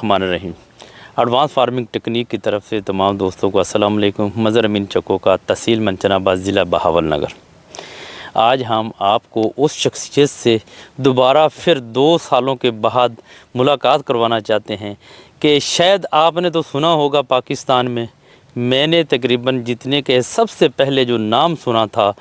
बिस्मिल्लाहिर्रहमानिर्रहीम। Advance farming technique की तरफ से तमाम दोस्तों को अस्सलाम वालेकुम। मज़र अमीन चक्को का तहसील मंचनाबाद ज़िला बहावल नगर। आज हम आपको उस शख्सियत से दोबारा फिर 2 सालों के बाद मुलाकात करवाना चाहते हैं कि शायद आपने तो सुना होगा पाकिस्तान में, मैंने तकरीबन जितने के सबसे पहले जो नाम सुना था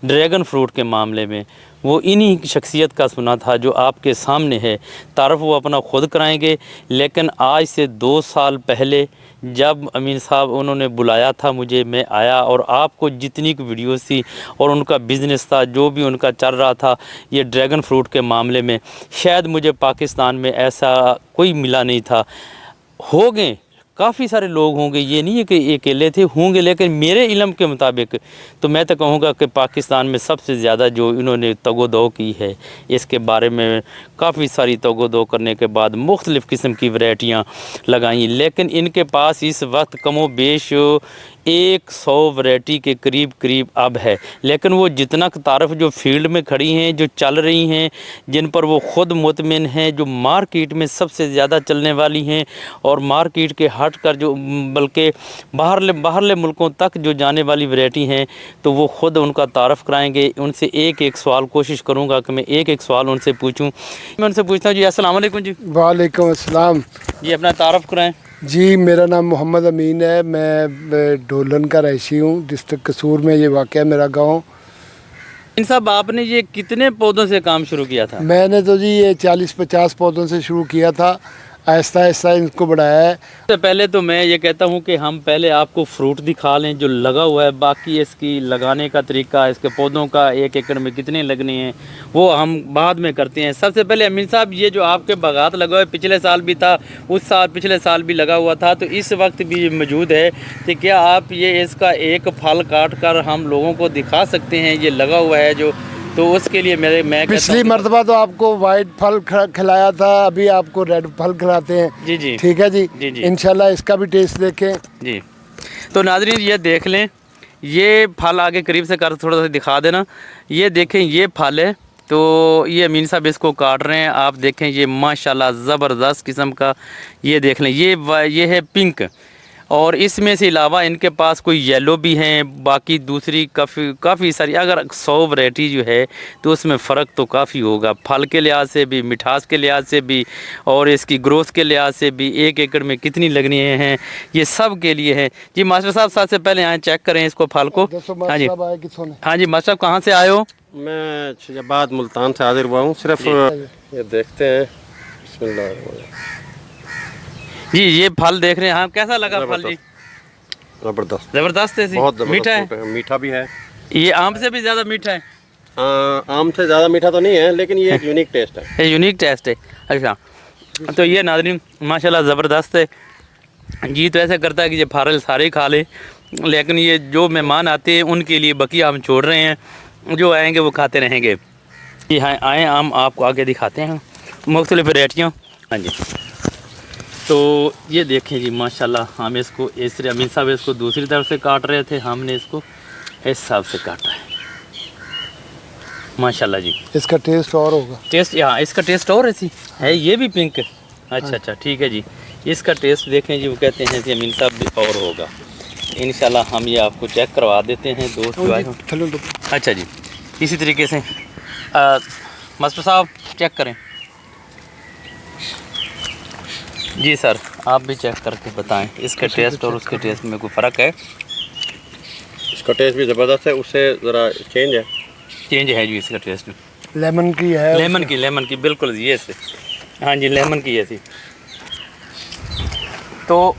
ड्रैगन फ्रूट के मामले में, वो इन्हीं शख्सियत का सुना था जो आपके सामने है। तारफ़ वो अपना ख़ुद कराएंगे, लेकिन आज से 2 साल पहले जब अमीन साहब उन्होंने बुलाया था मुझे, मैं आया और आपको जितनी की वीडियोस थी और उनका बिज़नेस था, जो भी उनका चल रहा था ये ड्रैगन फ्रूट के मामले में, शायद मुझे पाकिस्तान में ऐसा कोई मिला नहीं था। हो गए काफ़ी सारे लोग होंगे, ये नहीं है कि ये अकेले थे, होंगे, लेकिन मेरे इल्म के मुताबिक तो मैं तो कहूँगा कि पाकिस्तान में सबसे ज़्यादा जो इन्होंने तगोदो की है, इसके बारे में काफ़ी सारी तगोदो करने के बाद मुख्तलिफ़ किस्म की वैरायटियाँ लगाई, लेकिन इनके पास इस वक्त कमो बेश 100 वैरायटी के करीब अब है। लेकिन वो जितना तारफ़ जो फील्ड में खड़ी हैं, जो चल रही हैं, जिन पर वो ख़ुद मुतमिन हैं, जो मार्केट में सबसे ज़्यादा चलने वाली हैं और मार्केट के हट कर जो बल्कि बाहरले मुल्कों तक जो जाने वाली वैरायटी हैं, तो वो ख़ुद उनका तारफ़ कराएंगे। उनसे एक सवाल कोशिश करूँगा कि मैं एक सवाल उनसे पूछूँ। मैं उनसे पूछता हूँ जी, अस्सलाम वालेकुम जी। वालेकुम अस्सलाम जी, अपना तारफ़ कराएँ। जी, मेरा नाम मोहम्मद अमीन है। मैं ढोलन का रईसी हूँ। डिस्ट्रिक्ट कसूर में ये वाक़ है मेरा गांव। इन साहब, आपने ये कितने पौधों से काम शुरू किया था? मैंने तो जी ये 40-50 पौधों से शुरू किया था, आहिस्ता आहिस्ता इनको बढ़ाया है। सबसे पहले तो मैं ये कहता हूँ कि हम पहले आपको फ्रूट दिखा लें जो लगा हुआ है, बाकी इसकी लगाने का तरीका, इसके पौधों का 1 एकड़ में कितने लगने हैं वो हम बाद में करते हैं। सबसे पहले अमीन साहब, ये जो आपके बागात लगा हुआ है, पिछले साल भी था, उस साल पिछले साल भी लगा हुआ था, तो इस वक्त भी मौजूद है, तो क्या आप ये इसका एक फल काट कर हम लोगों को दिखा सकते हैं ये लगा हुआ है जो? तो उसके लिए मैं पिछली मरतबा तो आपको वाइट फल खिलाया था, अभी आपको रेड फल खिलाते हैं। जी जी, ठीक है जी, जी जी, इंशाल्लाह इसका भी टेस्ट देखें जी। तो नाज़रीन ये देख लें, ये फल आगे करीब से कर थोड़ा सा दिखा देना। ये देखें, ये फल है, तो ये अमीन साहब इसको काट रहे हैं। आप देखें, ये माशाल्लाह ज़बरदस्त किस्म का, ये देख लें, ये है पिंक, और इसमें से अलावा इनके पास कोई येलो भी हैं, बाकी दूसरी काफ़ी सारी। अगर 100 वैरायटी जो है तो उसमें फ़र्क तो काफ़ी होगा, फल के लिहाज से भी, मिठास के लिहाज से भी, और इसकी ग्रोथ के लिहाज से भी। 1 एकड़ में कितनी लगनी हैं, ये सब के लिए है जी। मास्टर साहब, सबसे पहले यहाँ चेक करें इसको फल को। हाँ जी, हाँ जी मास्टर साहब, कहाँ से आए हो? मैं शजाबाद मुल्तान से हाजिर हुआ हूँ। सिर्फ ये देखते हैं। बिस्मिल्लाह जी, ये फल देख रहे हैं आप, कैसा लगा फल जी? ज़बरदस्त है, बहुत मीठा है, मीठा भी है। ये आम से भी ज़्यादा मीठा है? आम से ज़्यादा मीठा तो नहीं है, लेकिन ये एक यूनिक टेस्ट है। ये यूनिक टेस्ट है, अच्छा। तो ये नाज़रीन माशाल्लाह ज़बरदस्त है जी। तो ऐसा करता है कि ये फल सारे ही खा ले, लेकिन ये जो मेहमान आते हैं उनके लिए बकिया हम छोड़ रहे हैं, जो आएंगे वो खाते रहेंगे। जी हाँ, आए आम आपको आगे दिखाते हैं मुख्तलिफ़ वैरायटियाँ। हाँ जी, तो ये देखें जी माशाल्लाह, हम इसको इस अमीन साहब इसको दूसरी तरफ से काट रहे थे, हमने इसको इस हिसाब से काटा है माशाल्लाह जी। इसका टेस्ट और होगा। टेस्ट, यहाँ इसका टेस्ट और ऐसी है, ये भी पिंक है। अच्छा, ठीक है जी। इसका टेस्ट देखें जी, वो कहते हैं कि अमीन साहब भी और होगा। इंशाल्लाह हम ये आपको चेक करवा देते हैं दोस्त। अच्छा जी, इसी तरीके से मास्टर साहब चेक करें। जी सर, आप भी चेक करके बताएं इसका टेस्ट और उसके टेस्ट में कोई फ़र्क है? इसका टेस्ट भी ज़बरदस्त है, उससे ज़रा चेंज है जी इसका टेस्ट। लेमन की है, लेमन की बिल्कुल ये से। हाँ जी, लेमन की ऐसी। तो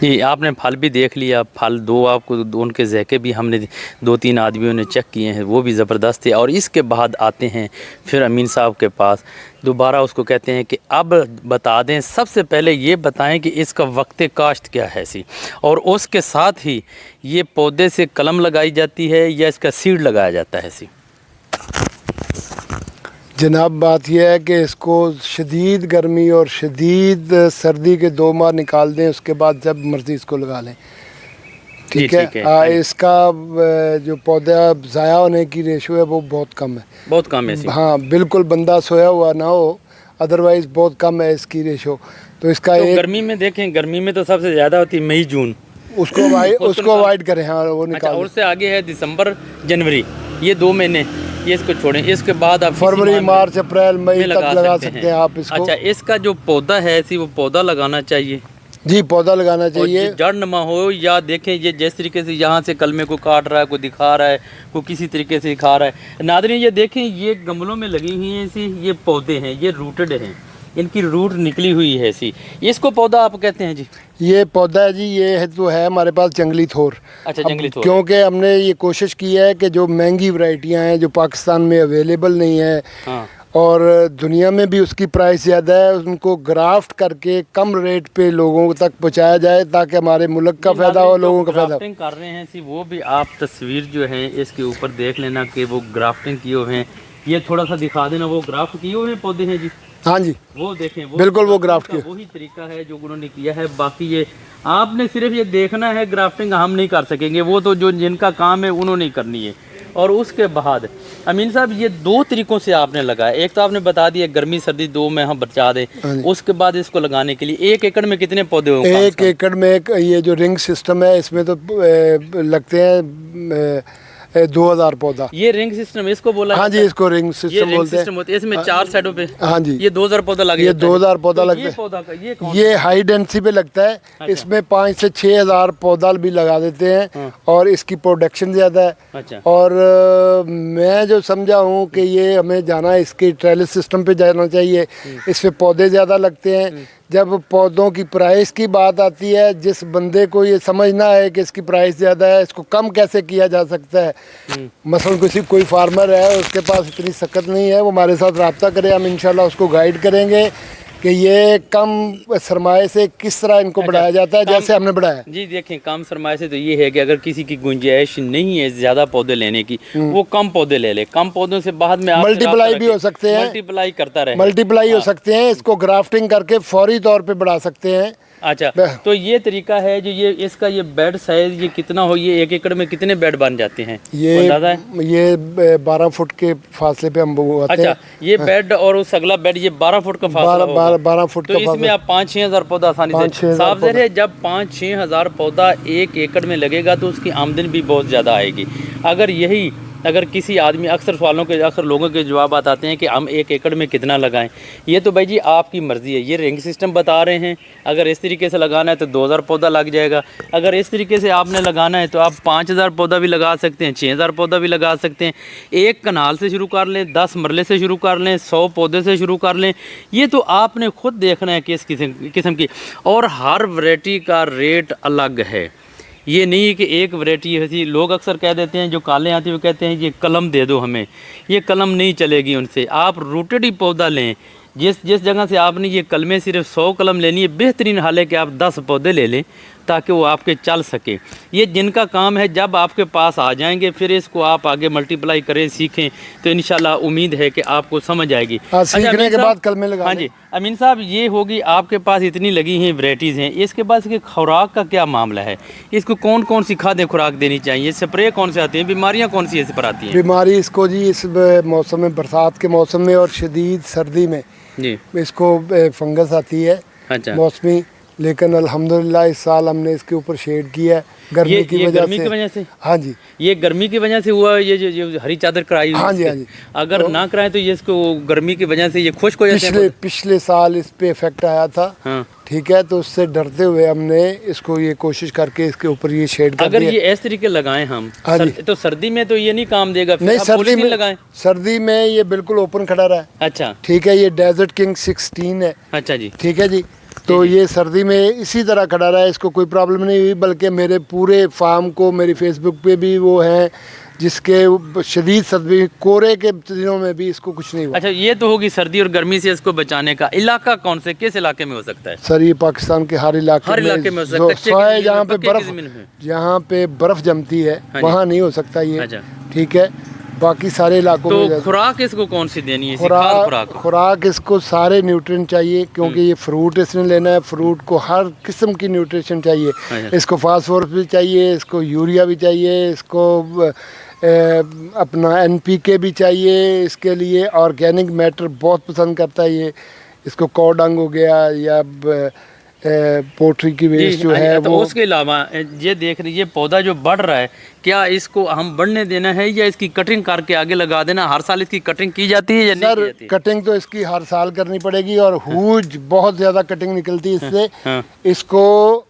जी, आपने फल भी देख लिया, फल दो आपको उनके ज़ैके भी हमने 2-3 आदमियों ने चेक किए हैं, वो भी ज़बरदस्त थे। और इसके बाद आते हैं फिर अमीन साहब के पास, दोबारा उसको कहते हैं कि अब बता दें, सबसे पहले ये बताएं कि इसका वक्त काश्त क्या है सी, और उसके साथ ही ये पौधे से कलम लगाई जाती है या इसका सीड लगाया जाता है सी? जनाब, बात यह है कि इसको शदीद गर्मी और शदीद सर्दी के 2 माह निकाल दें, उसके बाद जब मर्ज़ी इसको लगा लें। ठीक है। इसका जो पौधा ज़ाया होने की रेशो है वो बहुत कम है, बहुत कम है। हाँ बिल्कुल, बंदा सोया हुआ ना हो अदरवाइज़ बहुत कम है इसकी रेशो। तो इसका तो एक गर्मी में देखें, गर्मी में तो सबसे ज़्यादा होती है मई जून, उसको अवॉइड करें। हाँ वो अच्छा, निकाल और उससे आगे है दिसंबर जनवरी, ये 2 महीने, ये इसको छोड़ें। इसके बाद आप किसी फरवरी माह में मार्च अप्रैल मई में तक लगा सकते हैं आप इसको। अच्छा, इसका जो पौधा है ऐसी वो पौधा लगाना चाहिए जी, पौधा लगाना और चाहिए। जड़ नमा हो, या देखें ये जिस तरीके से यहाँ से कलमे को काट रहा है, कोई दिखा रहा है, कोई किसी तरीके से दिखा रहा है। नादरीन ये देखें, ये गमलों में लगी हुई हैं ऐसी, ये पौधे हैं, ये रूटेड हैं, इनकी रूट निकली हुई है ऐसी। इसको पौधा आप कहते हैं जी? ये पौधा है जी, ये है तो है हमारे पास जंगली थोर। अच्छा, अब जंगली थोर। क्योंकि हमने ये कोशिश की है कि जो महंगी वैरायटियां हैं जो पाकिस्तान में अवेलेबल नहीं है, हाँ, और दुनिया में भी उसकी प्राइस ज़्यादा है, उनको ग्राफ्ट करके कम रेट पे लोगों तक पहुंचाया जाए ताकि हमारे मुल्क का फ़ायदा हो, लोगों का फ़ायदा हो। ग्राफ्टिंग कर रहे हैं सी, वो भी आप तस्वीर जो है इसके ऊपर देख लेना कि वो ग्राफ्टिंग किए हुए हैं। ये थोड़ा सा दिखा देना, वो ग्राफ्ट किए हुए हैं पौधे हैं जी। हाँ जी, वो देखें, वो बिल्कुल वो ग्राफ्ट का वही तरीका है जो उन्होंने किया है। बाकी ये आपने सिर्फ ये देखना है, ग्राफ्टिंग हम नहीं कर सकेंगे, वो तो जो जिनका काम है उन्होंने ही करनी है। और उसके बाद अमीन साहब, ये 2 तरीकों से आपने लगाया। एक तो आपने बता दिया गर्मी सर्दी 2 में हम बचा दें, उसके बाद इसको लगाने के लिए 1 एकड़ में कितने पौधे होंगे? 1 एकड़ में ये जो रिंग सिस्टम है इसमें तो लगते हैं 2000 पौधा। ये रिंग सिस्टम इसको बोला हाँ जी, जाता है? इसको रिंग ये सिस्टम रिंग बोलते हैं। सिस्टम होती है, इसमें 4 साइडों पे। हाँ जी, ये 2000 पौधा लगे ये 2000 पौधा लगता ये है। पौधा का ये कौन ये हाई डेंसिटी पे लगता है। इसमें 5 से 6000 पौधा भी लगा देते हैं और इसकी प्रोडक्शन ज़्यादा है। अच्छा, और मैं जो समझा हूँ कि ये हमें जाना है, इसके ट्रेलिस सिस्टम पे जाना चाहिए। इसमें पौधे ज़्यादा लगते हैं। जब पौधों की प्राइस की बात आती है, जिस बंदे को ये समझना है कि इसकी प्राइस ज़्यादा है, इसको कम कैसे किया जा सकता है। मसलन कोई फार्मर है, उसके पास इतनी सकत नहीं है, वो हमारे साथ रब्ता करे, हम इंशाल्लाह उसको गाइड करेंगे कि ये कम सरमाए से किस तरह इनको बढ़ाया जाता है, जैसे हमने बढ़ाया। जी देखें, कम सरमाए से तो ये है कि अगर किसी की गुंजाइश नहीं है ज़्यादा पौधे लेने की, वो कम पौधे ले ले। कम पौधों से बाद में आप मल्टीप्लाई भी हो सकते हैं, मल्टीप्लाई करता रहे, मल्टीप्लाई हो सकते हैं। इसको ग्राफ्टिंग करके फौरी तौर पे बढ़ा सकते हैं। अच्छा, तो ये तरीका है जो ये इसका ये बेड साइज ये कितना हो, ये 1 एकड़ में कितने बेड बन जाते हैं? ये 12 फुट के फासले पे हम वो आते हैं। अच्छा, ये बेड और उस अगला बेड ये 12 फुट का फासला होगा। 12 फुट तो का इसमें आप 5-6 हज़ार पौधा आसानी से, साफ ज़ाहिर है जब 5-6 हज़ार पौधा 1 एकड़ में लगेगा तो उसकी आमदनी भी बहुत ज़्यादा आएगी। अगर किसी आदमी, अक्सर लोगों के जवाब आते हैं कि हम 1 एकड़ में कितना लगाएं। ये तो भाई जी आपकी मर्ज़ी है। ये रिंग सिस्टम बता रहे हैं, अगर इस तरीके से लगाना है तो 2000 पौधा लग जाएगा। अगर इस तरीके से आपने लगाना है तो आप 5000 पौधा भी लगा सकते हैं, 6000 पौधा भी लगा सकते हैं। 1 कनाल से शुरू कर लें, 10 मरले से शुरू कर लें, 100 पौधे से शुरू कर लें। ये तो आपने खुद देखना है किस किस्म की, और हर वैरायटी का रेट अलग है। ये नहीं कि एक वैरायटी ऐसी, लोग अक्सर कह देते हैं जो काले आते हैं वो कहते हैं ये कलम दे दो हमें, ये कलम नहीं चलेगी उनसे। आप रूटेड ही पौधा लें। जिस जगह से आपने ये कलमें सिर्फ 100 कलम लेनी है, बेहतरीन हाल है कि आप 10 पौधे ले लें ताकि वो आपके चल सके। ये जिनका काम है जब आपके पास आ जाएंगे फिर इसको आप आगे मल्टीप्लाई करें, सीखें, तो इंशाल्लाह उम्मीद है कि आपको समझ आएगी। सीखने के बाद कलमे लगा। हाँ जी अमीन साहब, ये होगी आपके पास इतनी लगी हैं वैरायटीज़ हैं, इसके बाद इसकी खुराक का क्या मामला है? इसको कौन कौन सी खादें खुराक देनी चाहिए? स्प्रे कौन से आते हैं? बीमारियाँ कौन सी इस पर आती हैं? बीमारी इसको जी इस मौसम में, बरसात के मौसम में और शदीद सर्दी में जी इसको फंगस आती है। अच्छा, मौसमी। लेकिन अल्हम्दुलिल्लाह इस साल हमने इसके ऊपर शेड किया है गर्मी की वजह से। हाँ जी, ये गर्मी की वजह से हुआ। ये जो हरी चादर कराई हुई हाँ जी, है, हाँ जी। अगर तो ना कराएं तो ये इसको गर्मी की वजह से ये खुश्क हो जाते हैं। पिछले साल इस पे इफेक्ट आया था। हाँ, ठीक है, तो उससे डरते हुए हमने इसको ये कोशिश करके इसके ऊपर ये शेड कर अगर दिया। ये इस तरीके लगाएं हम, हाँ जी। तो सर्दी में तो ये नहीं काम देगा। फिर नहीं, आप सर्दी पॉलीथीन में लगाएं। सर्दी में ये बिल्कुल ओपन खड़ा रहा है। अच्छा ठीक है, ये डेजर्ट किंग 16 है। अच्छा जी, ठीक है जी। तो ये सर्दी में इसी तरह खड़ा रहा है, इसको कोई प्रॉब्लम नहीं हुई। बल्कि मेरे पूरे फार्म को, मेरी फेसबुक पे भी वो हैं जिसके शदीद सर्दी, कोरे के दिनों में भी इसको कुछ नहीं हुआ। अच्छा, ये तो होगी सर्दी और गर्मी से इसको बचाने का इलाका कौन से, किस इलाके में हो सकता है? सर ये पाकिस्तान के हर इलाके में हो सकता है। जहाँ पे बर्फ जमती है वहाँ नहीं हो सकता ये। अच्छा, ठीक है, बाकी सारे इलाकों में। तो खुराक इसको कौन सी देनी है? खुराक इसको सारे न्यूट्रिएंट चाहिए, क्योंकि ये फ्रूट इसने लेना है। फ्रूट को हर किस्म की न्यूट्रिशन चाहिए। इसको फास्फोरस भी चाहिए, इसको यूरिया भी चाहिए, इसको अपना NPK भी चाहिए। इसके लिए ऑर्गेनिक मैटर बहुत पसंद करता है ये। इसको कॉडंग हो गया या पोल्ट्री की वेस्ट जो है तो वो। उसके अलावा ये देख रही, ये पौधा जो बढ़ रहा है, क्या इसको हम बढ़ने देना है या इसकी कटिंग करके आगे लगा देना? हर साल इसकी कटिंग की जाती है या नहीं की जाती है? कटिंग तो इसकी हर साल करनी पड़ेगी और हुज बहुत ज्यादा कटिंग निकलती है इससे। हाँ। इसको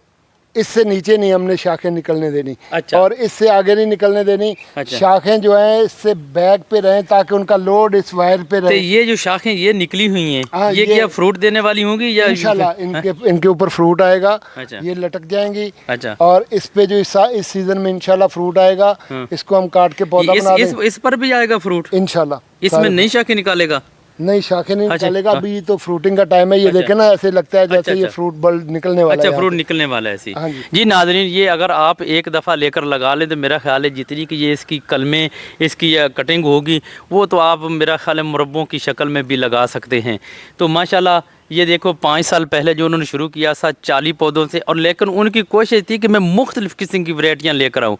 इससे नीचे नहीं हमने शाखें निकलने देनी। अच्छा। और इससे आगे नहीं निकलने देनी। अच्छा। शाखें जो हैं इससे बैक पे रहें ताकि उनका लोड इस वायर पे तो रहे। ये जो शाखें ये निकली हुई हैं, हाँ, ये क्या फ्रूट देने वाली होंगी या इंशाल्लाह इनके ऊपर फ्रूट आएगा। अच्छा। ये लटक जाएंगी। अच्छा। और इस पे जो इस सीजन में इंशाल्लाह फ्रूट आएगा। इसको हम काट के पौधा बना देंगे इस पर भी आएगा फ्रूट? इंशाल्लाह। इसमें नई शाखें निकालेगा? नई शाखें नहीं अच्छा, निकालेगा। हाँ। अभी तो फ्रूटिंग का टाइम है। ये अच्छा। देखे ना, ऐसे लगता है जैसे अच्छा, ये फ्रूट बल निकलने वाला है। अच्छा, फ्रूट निकलने वाला है ऐसी। हाँ जी। जी नाज़रीन, ये अगर आप एक दफ़ा लेकर लगा लें तो मेरा ख्याल है जितनी कि ये इसकी कलमें, इसकी कटिंग होगी, वो तो आप मेरा ख्याल है मुरब्बों की शक्ल में भी लगा सकते हैं। तो माशाल्लाह ये देखो 5 साल पहले जो उन्होंने शुरू किया था 40 पौधों से, और लेकिन उनकी कोशिश थी कि मैं मुख्तलिफ़ किस्म की वैरायटियाँ लेकर आऊँ।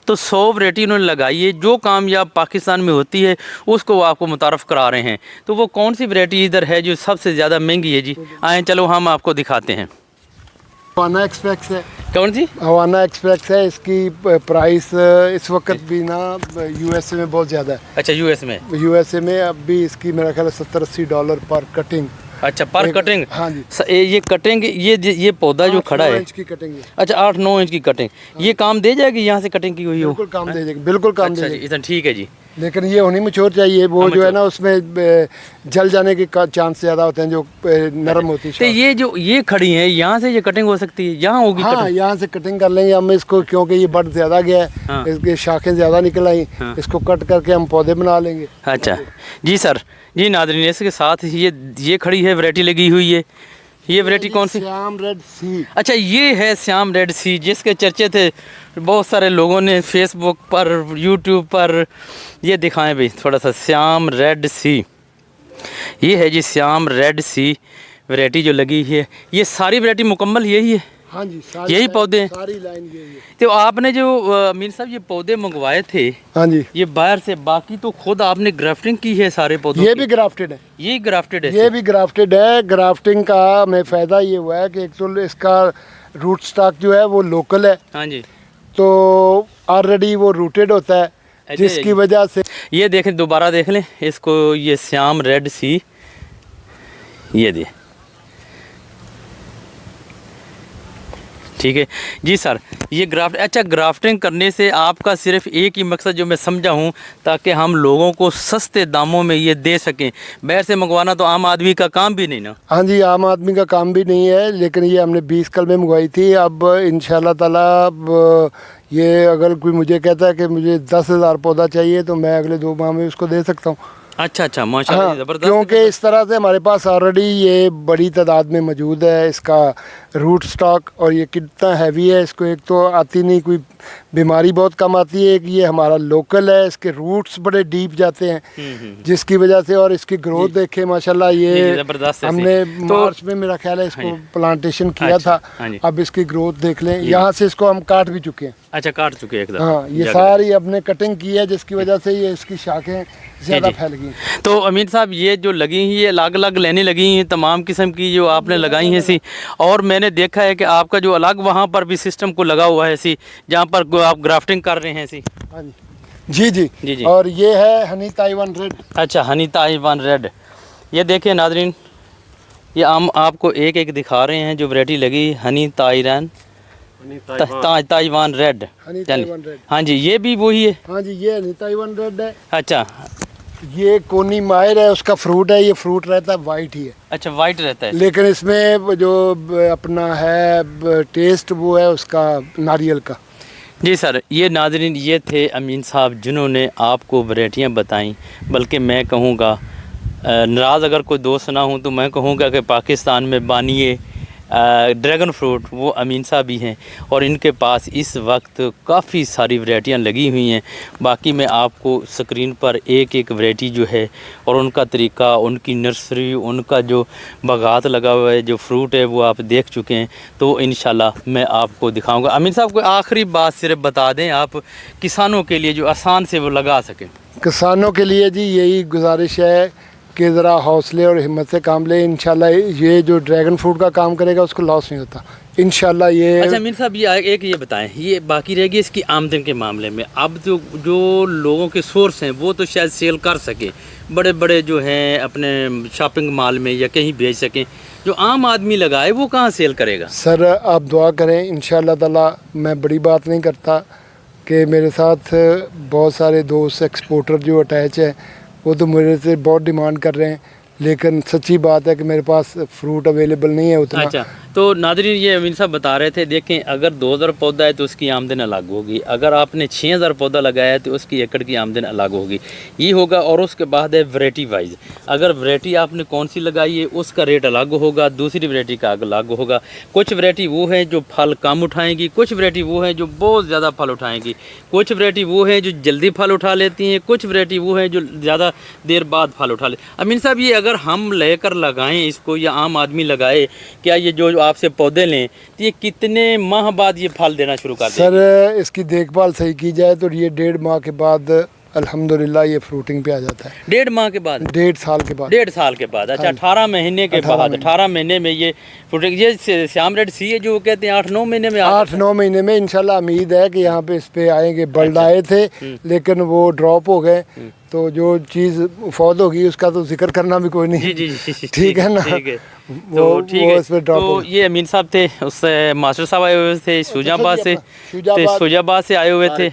तो 100 वैरायटी उन्होंने लगाई है। जो कामयाब पाकिस्तान में होती है उसको वो आपको मुतारफ़ करा रहे हैं। तो वो कौन सी वैरायटी इधर है जो सबसे ज़्यादा महंगी है? जी आएँ, चलो हम आपको दिखाते हैं। हवाना एक्सप्रेस है। कौन सी? हवाना एक्सप्रेस है। इसकी प्राइस इस वक्त भी ना यूएसए में बहुत ज़्यादा है। अच्छा, यूएस में? यूएसए में अब भी इसकी मेरा ख्याल है $70-80 पर कटिंग। अच्छा, पर कटिंग? हाँ जी। ये कटिंग, ये पौधा जो खड़ा है, 8-9 इंच की कटिंग है। अच्छा 8-9 इंच की कटिंग, ये काम दे जाएगी यहाँ से कटिंग की हुई हो? बिल्कुल काम दे देगी, बिल्कुल काम दे अच्छा जी, देगी। इतना ठीक है जी। लेकिन ये होनी मचोर चाहिए। वो जो है ना उसमें जल जाने के चांस ज़्यादा होते हैं जो नरम होती है। तो ये खड़ी है, यहाँ से ये कटिंग हो सकती है? यहाँ होगी हाँ, कटिंग? यहाँ से कटिंग कर लेंगे हम इसको, क्योंकि ये बढ़ ज़्यादा गया है। हाँ। इसके शाखें ज़्यादा निकल आई। इसको कट करके हम पौधे बना लेंगे। अच्छा जी सर। जी नाज़रीन, इसके साथ ये खड़ी है, वैरायटी लगी हुई है। ये वैरायटी कौन सी? श्याम रेड सी। अच्छा, ये है श्याम रेड सी, जिसके चर्चे थे बहुत सारे लोगों ने फेसबुक पर, यूट्यूब पर। ये दिखाएं भाई थोड़ा सा, श्याम रेड सी। ये है जी श्याम रेड सी वैरायटी जो लगी है। ये सारी वैरायटी मुकम्मल यही है? हाँ जी, यही पौधे हैं? सारी लाइन यही है। तो आपने जो अमीर साहब ये पौधे मंगवाए थे, हाँ जी, ये बाहर से, बाकी तो खुद आपने ग्राफ्टिंग की है सारे पौधों ये की? भी ग्राफ्टेड है। ये ग्राफ्टेड है? ये भी ग्राफ्टेड है। ग्राफ्टिंग का हमें फ़ायदा ये हुआ है कि एक तो इसका रूट स्टॉक जो है वो लोकल है। हाँ जी। तो ऑलरेडी वो रूटेड होता है, जिसकी वजह से। ये देखें, दोबारा देख लें इसको, ये श्याम रेड सी, ये दे। ठीक है जी सर। ये अच्छा, ग्राफ्टिंग करने से आपका सिर्फ एक ही मकसद जो मैं समझा हूँ, ताकि हम लोगों को सस्ते दामों में ये दे सकें। बाहर से मंगवाना तो आम आदमी का काम भी नहीं ना? हाँ जी, आम आदमी का काम भी नहीं है। लेकिन ये हमने 20 कलमें मंगवाई थी। अब इंशाल्लाह ताला ये अगर कोई मुझे कहता है कि मुझे 10,000 पौधा चाहिए तो मैं अगले 2 माह में उसको दे सकता हूँ। अच्छा, माशाल्लाह, ज़बरदस्त। क्योंकि इस तरह से हमारे पास ऑलरेडी ये बड़ी तादाद में मौजूद है इसका रूट स्टॉक। और ये कितना हैवी है, इसको एक तो आती नहीं, कोई बीमारी बहुत कम आती है। कि ये हमारा लोकल है, इसके रूट्स बड़े डीप जाते हैं, जिसकी वजह से। और इसकी ग्रोथ देखें माशाल्लाह, ये ज़बरदस्त है। हमने तो मार्च में मेरा ख्याल है इसको प्लांटेशन किया था। अब इसकी ग्रोथ देख लें। यहाँ से इसको हम काट भी चुके हैं। अच्छा, काट चुके एकदम? हाँ, ये सारी अपने कटिंग की है, जिसकी वजह से ये इसकी शाखें ज़्यादा फैल गई। तो अमीर साहब, ये जो लगी हैं, ये अलग अलग लेने लगी हैं तमाम किस्म की जो आपने लगाई हैं सी। और मैंने देखा है कि आपका जो अलग वहाँ पर भी सिस्टम को लगा हुआ है सी, जहाँ पर आप ग्राफ्टिंग कर रहे हैं सी। हाँ जी जी जी जी। और ये है हनी ताइवान रेड। अच्छा, हनी ताइवान रेड। ये देखिए नाजरीन, ये हम आपको एक एक दिखा रहे हैं जो वैरायटी लगी, Honey Taiwan red. Honey Taiwan red. हाँ जी, ये भी वही है? हाँ जी, ये हनी ताइवान रेड है। अच्छा, ये कोनी मायर है, उसका फ्रूट है। ये फ्रूट रहता है वाइट ही है। अच्छा, वाइट रहता है। लेकिन इसमें जो अपना है टेस्ट वो है उसका नारियल का। जी सर। ये नाजरीन, ये थे अमीन साहब जिन्होंने आपको वैरायटियाँ बताई। बल्कि मैं कहूँगा, नाराज़ अगर कोई दोस्त ना हूँ तो मैं कहूँगा कि पाकिस्तान में बानिए ड्रैगन फ्रूट वो अमीन साहब ही हैं। और इनके पास इस वक्त काफ़ी सारी वैरायटियाँ लगी हुई हैं। बाकी मैं आपको स्क्रीन पर एक एक वैरायटी जो है और उनका तरीका, उनकी नर्सरी, उनका जो बागात लगा हुआ है, जो फ्रूट है, वो आप देख चुके हैं। तो इंशाल्लाह मैं आपको दिखाऊंगा। अमीन साहब, कोई आखिरी बात सिर्फ बता दें आप किसानों के लिए, जो आसान से वो लगा सकें। किसानों के लिए जी यही गुजारिश है कि ज़रा हौसले और हिम्मत से काम ले। इंशाल्लाह ये जो ड्रैगन फ्रूट का काम करेगा उसको लॉस नहीं होता इंशाल्लाह। ये अच्छा अमीन साहब, ये एक ये बताएं, ये बाकी रह गई इसकी आमदन के मामले में। अब जो लोगों के सोर्स हैं वो तो शायद सेल कर सके, बड़े बड़े जो हैं अपने शॉपिंग मॉल में या कहीं भेज सकें, जो आम आदमी लगाए वो कहाँ सेल करेगा? सर आप दुआ करें इंशाल्लाह ताला। मैं बड़ी बात नहीं करता कि मेरे साथ बहुत सारे दोस्त एक्सपोर्टर जो अटैच है वो तो मेरे से बहुत डिमांड कर रहे हैं, लेकिन सच्ची बात है कि मेरे पास फ्रूट अवेलेबल नहीं है उतना। अच्छा, तो नादरीन ये अमीन साहब बता रहे थे, देखें अगर 2000 पौधा है तो उसकी आमदन अलग होगी, अगर आपने 6000 पौधा लगाया है तो उसकी एकड़ की आमदन अलग होगी, ये होगा। और उसके बाद है वैरायटी वाइज, अगर वैरायटी आपने कौन सी लगाई है उसका रेट अलग होगा, दूसरी वैरायटी का अलग होगा। कुछ वैरायटी वो है जो फल कम उठाएंगी, कुछ वैरायटी वो है जो बहुत ज़्यादा फल उठाएंगी, कुछ वैरायटी वो है जो जल्दी फल उठा लेती हैं, कुछ वैरायटी वो है जो ज़्यादा देर बाद फल उठा ले। अमीन साहब ये अगर हम लेकर लगाएं इसको या आम आदमी लगाए, क्या ये जो आपसे पौधे लें तो ये कितने माह बाद ये फल देना शुरू कर देंगे? सर इसकी देखभाल सही की जाए तो ये 1.5 माह के बाद अल्हम्दुलिल्लाह ये फ्रूटिंग पे आ जाता है। 1.5 माह के बाद? 1.5 साल के बाद। 1.5 साल के बाद। अच्छा, 18 महीने के बाद, 18 महीने में ये फ्रूटिंग, ये श्याम रेड सी है जो कहते हैं 8-9 महीने में 8-9 महीने में इंशाल्लाह उम्मीद है कि यहाँ पे इस पे आएंगे। बल्ड आए थे लेकिन वो ड्रॉप हो गए, तो जो चीज़ फौत होगी उसका तो जिक्र करना भी कोई नहीं। जी ठीक है ना। ठीक है, वो ठीक है। इस पे ड्रॉप तो ये अमीन साहब थे, उससे मास्टर साहब आए हुए थे शुजाबाद से, शुजाबाद से आए हुए थे,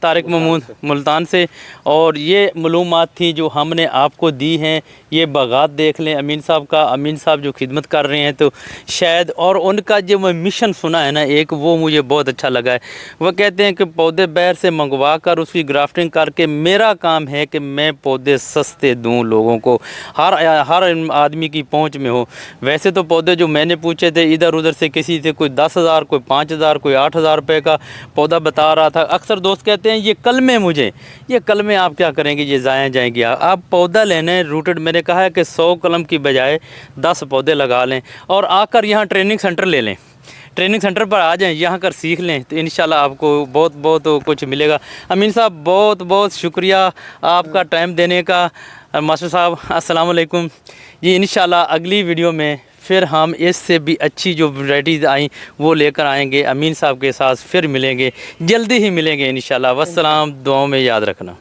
तारिक महमूद मुल्तान से। और ये मालूमात थी जो हमने आपको दी हैं। ये बागात देख लें अमीन साहब का, अमीन साहब जो खिदमत कर रहे हैं तो शायद, और उनका जो मैं मिशन सुना है ना एक, वो मुझे बहुत अच्छा लगा है। वह कहते हैं कि पौधे बाहर से मंगवा कर उसकी ग्राफ्टिंग करके मेरा काम है कि मैं पौधे सस्ते दूं लोगों को, हर आदमी की पहुंच में हो। वैसे तो पौधे जो मैंने पूछे थे इधर उधर से, किसी से कोई 10,000, कोई 5,000, कोई 8,000 रुपये का पौधा बता रहा था। अक्सर दोस्त कहते हैं ये कलमे, मुझे ये कलमे आप क्या करेंगे, ये ज़ाया जाएंगे। आप पौधा लेने रूटेड, मैंने कहा है कि 100 कलम की बजाय 10 पौधे लगा लें और आकर यहाँ ट्रेनिंग सेंटर ले लें, ट्रेनिंग सेंटर पर आ जाएं, यहाँ कर सीख लें तो इंशाल्लाह आपको बहुत बहुत कुछ मिलेगा। अमीन साहब बहुत बहुत शुक्रिया आपका टाइम देने का। मास्टर साहब अस्सलाम वालेकुम। ये इंशाल्लाह अगली वीडियो में फिर हम इससे भी अच्छी जो वैराइटीज़ आई वो लेकर आएंगे, अमीन साहब के साथ फिर मिलेंगे, जल्दी ही मिलेंगे इंशाल्लाह। वस्सलाम, दुआओं में याद रखना।